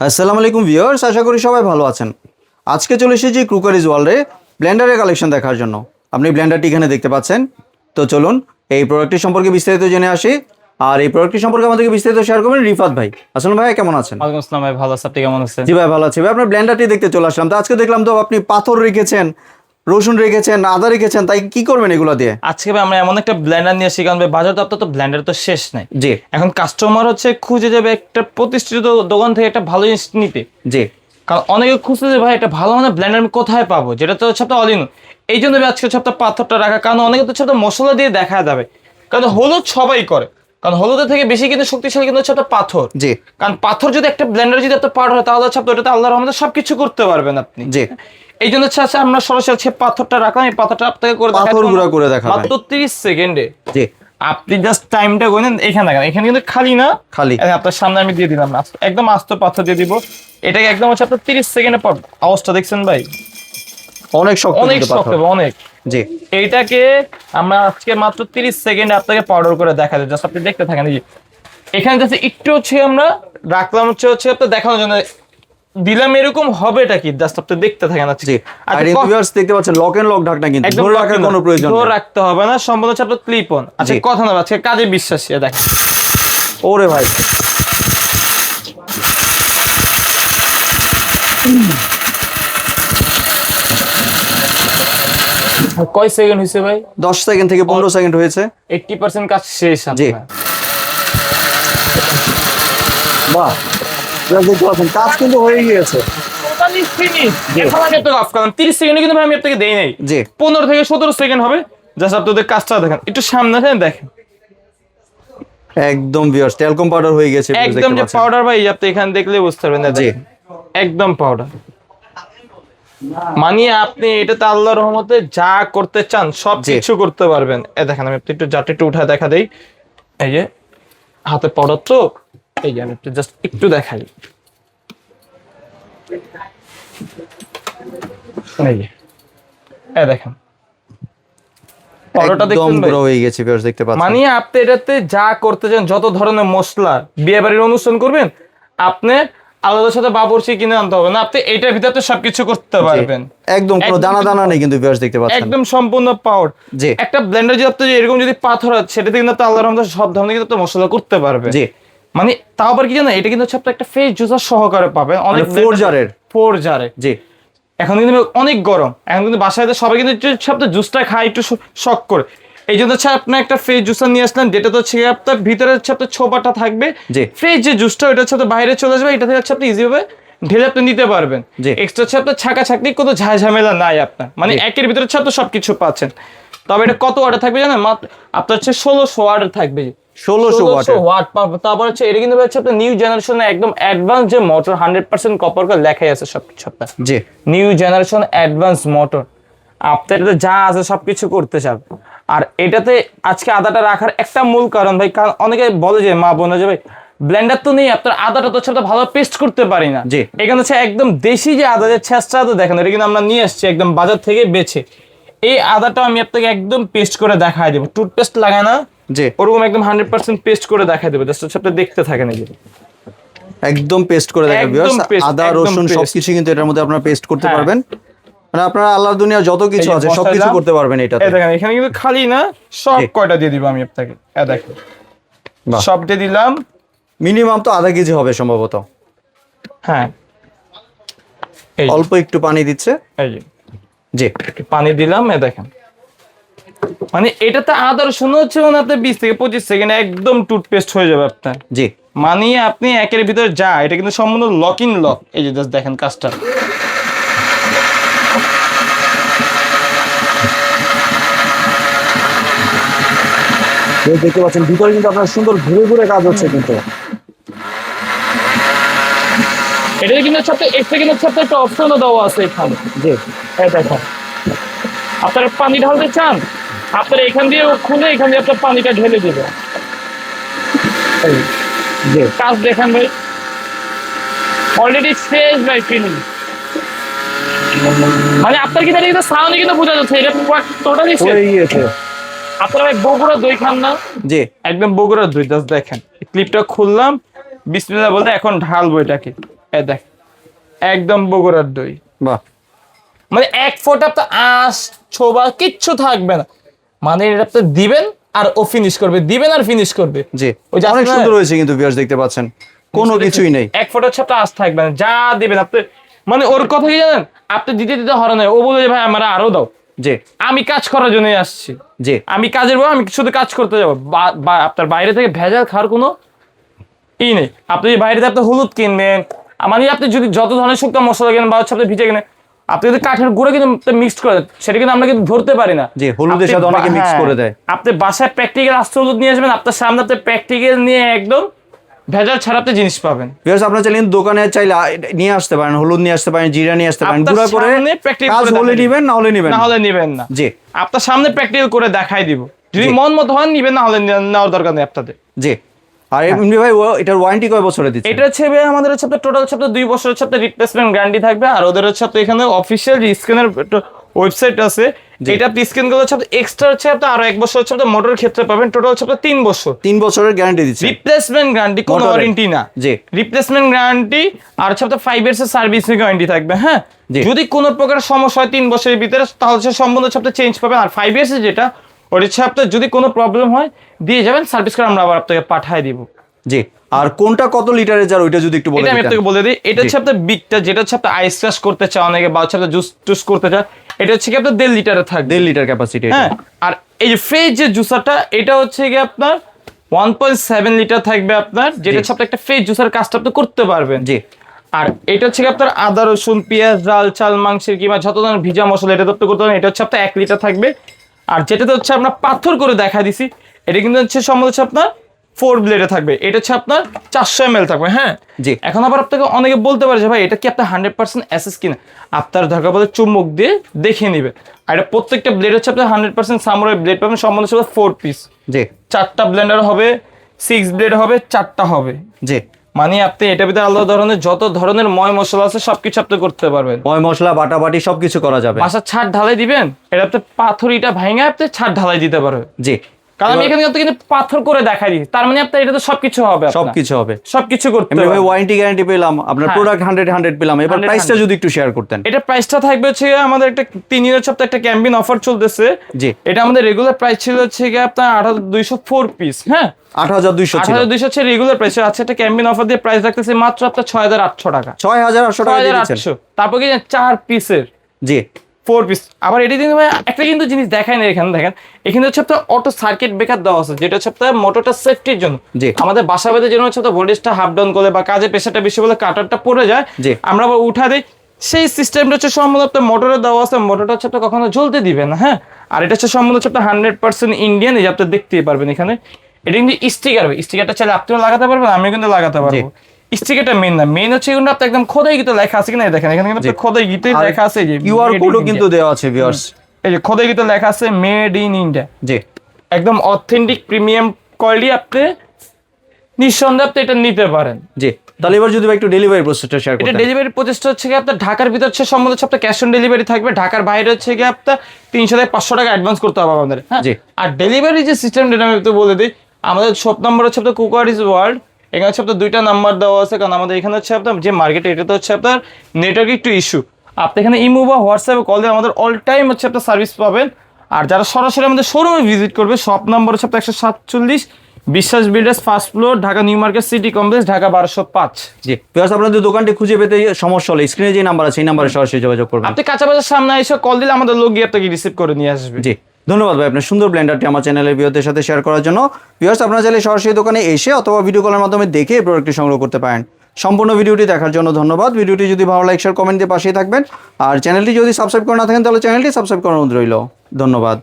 আসসালামু আলাইকুম ভিউয়ার্স, আশা করি সবাই ভালো আছেন। আজকে চলে এসেছি ক্রুকারিজ ওয়ার্ল্ডে ব্লেন্ডারের কালেকশন দেখার জন্য। আপনি ব্লেন্ডারটি এখানে দেখতে পাচ্ছেন। তো চলুন এই প্রোডাক্টটি সম্পর্কে বিস্তারিত জেনে আসি। আর এই প্রোডাক্টটি সম্পর্কে আমাদেরকে বিস্তারিত শেয়ার করবেন রিফাত ভাই। আসসালামু ভাই, কেমন আছেন? ওয়ালাইকুম আসসালাম ভাই, ভালো আছি। আপনি কেমন আছেন? জি ভাই, ভালো আছি ভাই। আপনার ব্লেন্ডারটি দেখতে চলে আসলাম। তো আজকে দেখলাম তো আপনি পাথর রেখেছেন, রসুন রেখেছেন, আদা রেখেছেন, তাই কি করবেন এগুলো দিয়ে? আজকে ভাই আমরা এমন একটা ব্লেন্ডার নিয়ে আসি, কারণ ভাই বাজার তো ব্লেন্ডার তো শেষ নাই। জি। এখন কাস্টমার খুঁজে যাবে একটা প্রতিষ্ঠিত দোকান থেকে একটা ভালো জিনিস নিতে। জি। কারণ অনেকে খুঁজতে যে ভাই একটা ভালো মানে ব্লেন্ডার আমি কোথায় পাবো, যেটা তো হচ্ছে আপনার অল ইন। এই জন্য ভাই আজকে হচ্ছে আপনার পাথরটা রাখা, কারণ অনেকে তো হচ্ছে আপনার মশলা দিয়ে দেখা যাবে। কারণ হলুদ সবাই করে, কারণ হলুদের থেকে বেশি কিন্তু শক্তিশালী কিন্তু হচ্ছে আপনার পাথর। জি। কারণ পাথর যদি একটা ব্লেন্ডার যদি আপনার পাউডার হয়, তাহলে হচ্ছে আপনি ওটাতে আল্লাহর রহমতে সবকিছু করতে পারবেন আপনি। জি। এই জন্য হচ্ছে আমরা সরাসরি পাথরটা রাখলাম। এই পাথরটা আপনাকে করে পাথর গুঁড়া করে দেখাবেন মাত্র 30 সেকেন্ডে। জি। আপনি জাস্ট টাইমটা গুনেন, এখানে দেখেন, এখানে কিন্তু খালি না, খালি। আপনার সামনে আমি দিয়ে দিলাম, একদম আস্ত পাথর দিয়ে দিব। এটাকে একদম হচ্ছে আপনার 30 সেকেন্ডের পর অবস্থা দেখছেন ভাই, অনেক শক্ত, অনেক শক্ত হবে অনেক। জি। এইটাকে আমরা আজকে মাত্র 30 সেকেন্ডে আপনাকে পাউডার করে দেখা যায়। জাস্ট আপনি দেখতে থাকেন। এই যে এখানে জাস্ট একটু হচ্ছে আমরা রাখলাম হচ্ছে আপনার দেখানোর জন্য দিলাম, এরকম হবে এটা কি, জাস্ট আপনি দেখতে থাকেন। জি। আর ভিউয়ার্স দেখতে পাচ্ছেন লক এন্ড লক ঢাকনা, কিন্তু ধরে রাখার কোনো প্রয়োজন নেই, ধরে রাখতে হবে না, সম্পূর্ণ হচ্ছে আপনার ক্লিপ অন। আচ্ছা কথা না, আজকে কাজে বিশ্বাসী। দেখেন ওরে ভাই, কয় সেকেন্ড হয়েছে ভাই? 10 সেকেন্ড থেকে 15 সেকেন্ড হয়েছে। 80% কাজ শেষ। জি। বাহ, দেখতে পাচ্ছেন কাজ কিন্তু হয়ে গিয়েছে। Totally finish. এখন আমি আপনাকে অফ করলাম 30 সেকেন্ডে, কিন্তু ভাই আমি আপনাকে দেই নাই। জি। 15 থেকে 17 সেকেন্ড হবে। জাস্ট আপনাদের কাজটা দেখেন, একটু সামনে থেকে দেখেন। একদম ভিউয়ার্স টেলকম পাউডার হয়ে গেছে, একদম যে পাউডার ভাই, আপনি এখানে দেখলে বুঝতে পারবেন না। জি, একদম পাউডার। মানে আপনি এটাতে আল্লাহর রহমতে যা করতে চান সব কিছু করতে পারবেন। দেখেন আমি একটু জাটে একটু উঠায় দেখা দেই। এই যে হাতে পাউডার, তো এই যে আমি একটু জাস্ট একটু দেখাই। এই যে দেখেন পাউডারটা দেখুন পুরো হয়ে গেছে ভিউয়ার্স, দেখতে পাচ্ছেন। মানে আপনি এটাতে যা করতে চান, যত ধরনের মশলা, বিয়ে বাড়ির অনুষ্ঠান করবেন, আপনি আলাদার সাথে বাবুর্চি কিনে আনতে হবে না, আপনি এইটার ভিতরে সবকিছু করতে পারবেন। একদম কোনো দানা দানা নেই কিন্তু ভিউয়ার্স, দেখতে পাচ্ছেন একদম সম্পূর্ণ পাউডার। জি। একটা ব্লেন্ডার যদি আপনি এরকম যদি পাথর আছে, সেটাতে কিন্তু আপনি আল্লাহর রহমতে সব ধরনের কিন্তু আপনি মশলা করতে পারবেন। জি। মানে তাও আবার কি জানেন, এটা কিন্তু হচ্ছে আপনি একটা ফ্রেশ জুসার সহকারে পাবেন। অনেক 4 জারের। 4 জারে। জি। এখন কিন্তু অনেক গরম, এখন কিন্তু বাসায় সবাই কিন্তু সবটা জুসটা খায় একটু শখ করে। এই জন্য হচ্ছে আপনি একটা ফ্রেশ জুসার নিয়ে আসলেন, যেটা তো হচ্ছে আপনার ভিতরে হচ্ছে আপনার ছোপাটা থাকবে। ফ্রেশ যে জুসটা, ওটা হচ্ছে আপনার বাইরে চলে আসবে, এটা থেকে হচ্ছে আপনি ইজি ভাবে ঢেলে আপনি নিতে পারবেন। এক্সট্রা হচ্ছে আপনার ছাকা ছাকনি কোনো ঝামেলা নাই আপনার, মানে একের ভিতরে হচ্ছে আপনি সবকিছু পাচ্ছেন। তবে এটা কত ওয়াটের থাকবে জানেন? মাত্র আপনার হচ্ছে 1600 ওয়াটের থাকবে। 1600 ওয়াট পাবে। তারপর হচ্ছে এটা কিন্তু হচ্ছে আপনার নিউ জেনারেশনের একদম অ্যাডভান্স যে মোটর, 100% কপার করে লেখাই আছে সবকিছু আপনার। জি, নিউ জেনারেশন অ্যাডভান্স মোটর। আপনার এটাতে যা আছে সবকিছু করতে চান। আর এটাতে আজকে আদাটা রাখার একটা মূল কারণ ভাই, কারণ অনেকে বলে যে মা বোন যে ভাই ব্লেন্ডার তো নেই, আপনার আদাটা তো হচ্ছে ভালো পেস্ট করতে পারি না। এখানে হচ্ছে একদম দেশি যে আদা, যে ছেঁচড়া আদা দেখেন, এটা কিন্তু আমরা নিয়ে আসছি একদম বাজার থেকে বেছে। এই আদাটা আমি আপনাকে একদম পেস্ট করে দেখাই দেবো, টুথপেস্ট লাগায় না, ওরকম একদম 100% পেস্ট করে দেখাই দেবো। জাস্ট হচ্ছে আপনি দেখতে থাকেন। এই যে একদম পেস্ট করে দেখাই ভিউয়ার্স, আদা রসুন সবকিছু কিন্তু এটার মধ্যে আপনারা পেস্ট করতে পারবেন। মানে আপনারা আল্লাহর দুনিয়া যত কিছু আছে সবকিছু করতে পারবেন এটাতে। এই দেখেন এখানে কিন্তু খালি না, সব কয়টা দিয়ে দিব আমি আপনাকে। দেখেন সব দিয়ে দিলাম। মিনিমাম তো আধা কেজি হবে সম্ভবত। হ্যাঁ, অল্প একটু পানি দিচ্ছে। এই যে জি, পানি দিলাম। দেখেন মানে এটাতে আদা রসুন হচ্ছে মানে আপনার 20 থেকে 25 সেকেন্ড একদম টুথপেস্ট হয়ে যাবে আপনার। জি, মানে আপনি একের ভিতরে যা, এটা কিন্তু সম্পূর্ণ লক ইন লক। এই যে জাস্ট দেখেন কাজটা। দেখতে পাচ্ছেন ভিতরে কিন্তু আপনার সুন্দর ঘুরে ঘুরে কাজ হচ্ছে কিন্তু। এটা কিন্তু হচ্ছে আপনার একটা কিন্তু হচ্ছে আপনার একটা অপশনও দেওয়া আছে এখানে। জি, এই দেখেন আপনারা পানি ঢালতে চান, আপনারা এখান দিয়ে খুলে এখান দিয়ে আপনার পানিটা ঢেলে দেবে। জি, কাজ দেখেন ভাই, অলরেডি শেষ ভাই, ফিনিশ। মানে আপনার কিন্তু এটা সাউন্ড কিন্তু বোঝা যাচ্ছে, এটা টোটালি শেষ হয়ে গিয়েছে। আপনারা বগুড়া দই খান না? জি, একদম বগুড়া দই। জাস্ট দেখেন ক্লিপটা খুললাম, বিসমিল্লাহ বলতে এখন ঢালবো এটাকে। এ দেখ একদম বগুড়ার দই, বাহ, মানে এক ফোঁটা আপনার আঁশ ছোবা কিচ্ছু থাকবে না, মানে এটা আপনি দিবেন আর ও ফিনিশ করবে, দিবেন আর ফিনিশ করবে। জি ওই যে অনেক আছে না, সুন্দর হয়েছে কিন্তু ভিউয়ার্স দেখতে পাচ্ছেন কোনো কিছুই নেই। এক ফোঁটা হচ্ছে আপনার আঁশ থাকবে না, যা দিবেন আপনি, মানে ওর কথা কি জানেন, আপনি দিতে দিতে হরান হয়, ও বলে যে ভাই আমার আরো দাও, জি আমি কাজ করার জন্যই আসছি, জি আমি কাজের বউ, আমি শুধু কাজ করতে যাবো, আপনার বাইরে থেকে ভেজাল খাওয়ার কোনো ই নেই। আপনি যদি বাইরে থেকে আপনি হলুদ কিনবেন, মানে আপনি যদি যত ধরনের শুকনো মশলা কেনেন বা হচ্ছে আপনি ভিজে কিনেন, আপনি যদি কাঠের গুঁড়ো কিন্তু মিক্সড করে, সেটা কিন্তু আমরা কিন্তু ধরতে পারি না। জি হলুদের সাথে অনেকে মিক্স করে দেয়। আপনি বাসায় প্র্যাকটিক্যাল আস্ত হলুদ নিয়ে আসবেন, আপনার সামনে আপনি প্র্যাকটিক্যাল নিয়ে একদম ভেজাল ছাড়া আপনি জিনিস পাবেন। ভিউয়ার্স আপনারা চাইলে কিন্তু দোকানে চাইলে নিয়ে আসতে পারেন, হলুদ নিয়ে আসতে পারেন, জিরা নিয়ে আসতে পারেন, আপনার গুঁড়া করে সামনে practical কাজ করে হলে দেখাই নিবেন, না হলে নিবেন না হলে নিবেন না। জি আপনার সামনে প্র্যাকটিক্যাল করে দেখাই দিব, যদি জি। মন মতো হয় নিবেন, না হলে নেওয়ার দরকার নেই আপনাদের। জি আর এমনি ভাই এটার ওয়ারেন্টি কয় বছরে দিচ্ছে? এটা হচ্ছে ভাই আমাদের হচ্ছে টোটাল হচ্ছে 2 বছর হচ্ছে রিপ্লেসমেন্ট গ্যারান্টি থাকবে, আর ওদের হচ্ছে এখানে অফিসিয়াল স্ক্যানের ওয়েবসাইট আছে, এটা আপনি স্ক্যান করলে হচ্ছে এক্সট্রা হচ্ছে আপনি আরো 1 বছর হচ্ছে মোটরের ক্ষেত্রে পাবেন, টোটাল হচ্ছে 3 বছর 3 বছরের গ্যারান্টি দিচ্ছে। রিপ্লেসমেন্ট গ্যারান্টি, কোনো মোটরের। ওয়ারেন্টি না। জি রিপ্লেসমেন্ট গ্যারান্টি আর হচ্ছে 5 ইয়ার্স এর সার্ভিসিং গ্যারান্টি থাকবে। হ্যাঁ, জি। যদি কোনো প্রকার সমস্যা হয় 3 বছরের ভিতরে, তাহলে হচ্ছে সম্পূর্ণ হচ্ছে চেঞ্জ পাবেন। আর 5 ইয়ার্স এর যেটা, ওটা হচ্ছে আপনার যদি কোনো প্রবলেম হয় দিয়ে যাবেন, সার্ভিস করে আমরা আবার আপনাকে পাঠিয়ে দিব। জি আর কোনটা কত লিটারের জার ওইটা যদি একটু বলে এটা আমি দিতেন। আপনাকে বলে দিই, এটা হচ্ছে আপনার বিগটা, যেটা হচ্ছে আপনার আইস ক্রাশ করতে চায় অনেকে, বা হচ্ছে আপনার জুস টুস করতে চায়, এটা হচ্ছে কি আপনার 1.5 লিটারের থাকবে। 1.5 লিটার ক্যাপাসিটি। হ্যাঁ, আর এই যে ফ্রেশ যে জুসারটা, এটা হচ্ছে কি আপনার 1.7 লিটার থাকবে আপনার, যেটা হচ্ছে আপনি একটা ফ্রেশ জুসার কাজটা আপনি করতে পারবেন। জি আর এটা হচ্ছে কি আপনার আদা রসুন পেঁয়াজ ডাল চাল মাংসের কিংবা যত ধরনের ভিজা মশলা এটা তো করতে পারেন, এটা হচ্ছে আপনার 1 লিটার থাকবে। আর যেটাতে হচ্ছে আপনার পাথর করে দেখা দিছি, এটা কিন্তু হচ্ছে সম্ভবত হচ্ছে আপনার 4 ব্লেডে থাকবে, এটা হচ্ছে আপনার 400 ml থাকবে। হ্যাঁ, জি এখন আবার আপনাকে অনেকে বলতে পারে যে ভাই এটা কি আপনার 100% এসএস কিনা, আপনার দরকার পড়লে চুম্বক দিয়ে দেখে নেবে। আর এটা প্রত্যেকটা ব্লেড হচ্ছে আপনার 100% সামুরাই ব্লেড পাবেন, সম্বন্ধ হচ্ছে 4 পিস, জি 4টা ব্লেন্ডার হবে, 6 ব্লেড হবে, 4টা হবে। জি মানে আপনি এটার ভিতরে আলাদা ধরনের যত ধরনের ময় মশলা আছে সবকিছু আপনি করতে পারবেন। ময় মশলা বাটাবাটি সবকিছু করা যাবে। বাসার ছাদ ঢালাই দিবেন, এটা আপনি পাথরিটা ভাঙে আপনি ছাদ ঢালাই দিতে পারবেন। জি কারণ আমি এখানে আপনি কিন্তু পাথর করে দেখাই দিই, তার মানে আপনার এটাতে সবকিছু হবে, সবকিছু হবে, সবকিছু করতে এমনি ভাই পারবেন। ওয়ারেন্টি গ্যারান্টি পেলাম, আপনার হ্যাঁ। প্রোডাক্ট 100 পেলাম। এবার 100 প্রাইসটা যদি একটু শেয়ার করতেন। এটা প্রাইসটা থাকবে হচ্ছে গিয়ে আমাদের একটা 3 দিনের সপ্তাহে একটা ক্যাম্পেইন অফার চলতেছে। জি এটা আমাদের রেগুলার প্রাইস ছিল হচ্ছে গিয়ে আপনার 8204 পিস। হ্যাঁ, 8200 ছিল, 8200 হচ্ছে রেগুলার প্রাইস, আছে একটা ক্যাম্পেইন অফার দিয়ে প্রাইস রাখতেছে মাত্র আপনার 6800 টাকা। 6800 টাকা দিয়ে দিচ্ছেন। 6800, তারপর কি 4 পিসের জি 4 পিস। আবার এটা কিন্তু ভাই একটা কিন্তু জিনিস দেখায় না, এখানে দেখেন, এখানে হচ্ছে আপনার অটো সার্কিট ব্রেকার দেওয়া আছে, যেটা হচ্ছে আপনার মোটরটা সেফটির জন্য। জি আমাদের বাসা বাড়িতে যেন হচ্ছে ভোল্টেজটা হাফ ডাউন করে বা কাজে প্রেসারটা বেশি বলে কাটারটা পড়ে যায়, জি। আমরা আবার উঠা দিই, সেই সিস্টেমটা হচ্ছে সম্পূর্ণ আপনার মোটরে দেওয়া আছে, মোটরটা হচ্ছে আপনার কখনো জ্বলতে দিবে না। হ্যাঁ, আর এটা হচ্ছে সম্পূর্ণ হচ্ছে আপনার 100% ইন্ডিয়ান, এই যে আপনি দেখতেই পারবেন এখানে, এটা কিন্তু স্টিকার, স্টিকারটা চাইলে আপনিও লাগাতে পারবেন, আমিও কিন্তু লাগাতে পারবো। স্টিকারটা মেন না, মেন হচ্ছে কিন্তু আপনি একদম খোদাই গীত লেখা আছে কিনা, এই দেখেন এখানে কিন্তু আপনার খোদাই গীতে আর লেখা আছে, এই যে কিউআর made in কোডও India। কিন্তু দেওয়া আছে ভিউয়ার্স। এই যে খোদাই গীতে লেখা আছে মেড ইন ইন্ডিয়া, জি একদম অথেন্টিক প্রিমিয়াম কোয়ালিটি, আপনি নিঃসন্দেহে আপনি এটা নিতে পারেন। জি তাহলে এবার যদি ভাই একটু ডেলিভারি প্রসেসটা শেয়ার এটা করতেন। ডেলিভারি প্রচেষ্টা হচ্ছে কি আপনার ঢাকার ভিতর হচ্ছে সম্বন্ধে হচ্ছে আপনার ক্যাশ অন ডেলিভারি থাকবে, ঢাকার বাইরে হচ্ছে কি আপনার 300 থেকে 500 টাকা অ্যাডভান্স করতে হবে আমাদের। হ্যাঁ, জি। আর ডেলিভারি যে সিস্টেমটা আমি একটু বলে দিই, আমাদের শপ নাম্বার হচ্ছে আপনার কুকারিজ ওয়ার্ল্ড, এখানে হচ্ছে আপনার 2টা নাম্বার দেওয়া আছে, কারণ আমাদের এখানে হচ্ছে আপনার যে মার্কেটে এটাতে হচ্ছে আপনার নেটওয়ার্ক একটু ইস্যু, আপনি এখানে ইমো বা হোয়াটসঅ্যাপে কল দিয়ে আমাদের অল টাইম হচ্ছে আপনার সার্ভিস পাবেন। আর যারা সরাসরি আমাদের শোরুমে ভিজিট করবে, শপ নাম্বার হচ্ছে আপনার 147 বিশ্বাস builders, first floor, Dhaka new market city complex, Dhaka 1205। জি ভিউয়ার্স আপনাদের দোকানটি খুঁজে পেতে সমস্যা হলে স্ক্রিনে যে নাম্বার আছে এই নাম্বারে সরাসরি যোগাযোগ করবেন। আপনি কাঁচা বাজার সামনে এসে কল দিলে আমাদের লোক গিয়ে আপনাকে রিসিভ করে নিয়ে আসবে। জি ধন্যবাদ ভাই আপনার সুন্দর ব্লেন্ডারটি আমার চ্যানেলের ভিউয়ারদের সাথে শেয়ার করার জন্য। ভিউয়ার্স আপনারা চাইলে সরাসরি দোকানে এসে অথবা ভিডিও কলের মাধ্যমে দেখে এই প্রোডাক্টটি সংগ্রহ করতে পারেন। সম্পূর্ণ ভিডিওটি দেখার জন্য ধন্যবাদ। ভিডিওটি যদি ভালো লাইক শেয়ার কমেন্ট দিয়ে পাশেই থাকবেন, আর চ্যানেলটি যদি সাবস্ক্রাইব করে না থাকেন তাহলে চ্যানেলটি সাবস্ক্রাইব করার অনুরোধ রইল। ধন্যবাদ।